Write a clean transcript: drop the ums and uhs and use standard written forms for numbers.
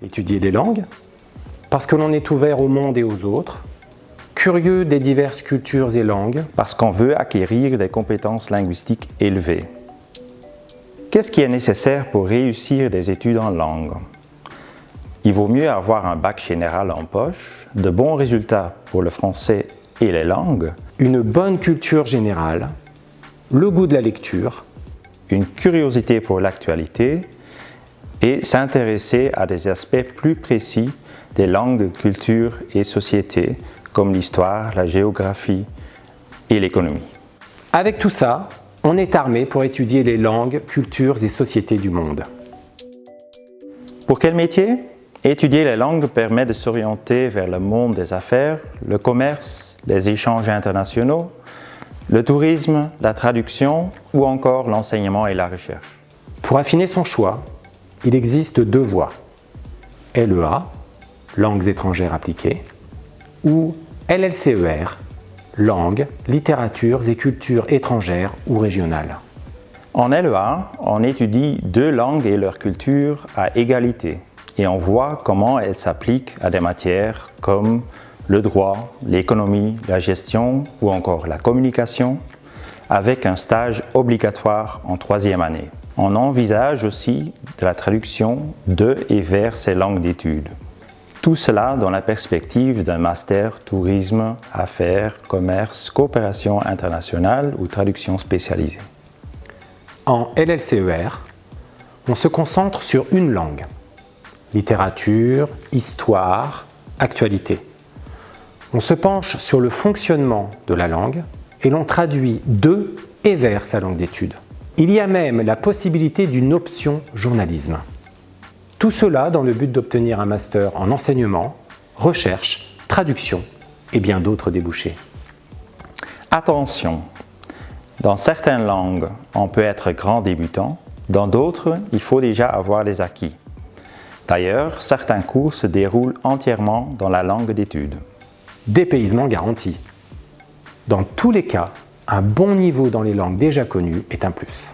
Étudier les langues, parce que l'on est ouvert au monde et aux autres, curieux des diverses cultures et langues, parce qu'on veut acquérir des compétences linguistiques élevées. Qu'est-ce qui est nécessaire pour réussir des études en langue? Il vaut mieux avoir un bac général en poche, de bons résultats pour le français et les langues, une bonne culture générale, le goût de la lecture, une curiosité pour l'actualité et s'intéresser à des aspects plus précis des langues, cultures et sociétés comme l'histoire, la géographie et l'économie. Avec tout ça, on est armé pour étudier les langues, cultures et sociétés du monde. Pour quel métier? Étudier les langues permet de s'orienter vers le monde des affaires, le commerce, les échanges internationaux, le tourisme, la traduction ou encore l'enseignement et la recherche. Pour affiner son choix, il existe deux voies. LEA, langues étrangères appliquées, ou LLCER, langues, littératures et cultures étrangères ou régionales. En LEA, on étudie deux langues et leur culture à égalité et on voit comment elles s'appliquent à des matières comme le droit, l'économie, la gestion ou encore la communication, avec un stage obligatoire en troisième année. On envisage aussi de la traduction de et vers ces langues d'études. Tout cela dans la perspective d'un master tourisme, affaires, commerce, coopération internationale ou traduction spécialisée. En LLCER, on se concentre sur une langue. Littérature, histoire, actualité. On se penche sur le fonctionnement de la langue et l'on traduit de et vers sa langue d'étude. Il y a même la possibilité d'une option journalisme. Tout cela dans le but d'obtenir un master en enseignement, recherche, traduction et bien d'autres débouchés. Attention! Dans certaines langues, on peut être grand débutant, dans d'autres, il faut déjà avoir des acquis. D'ailleurs, certains cours se déroulent entièrement dans la langue d'étude. Dépaysement garanti. Dans tous les cas, un bon niveau dans les langues déjà connues est un plus.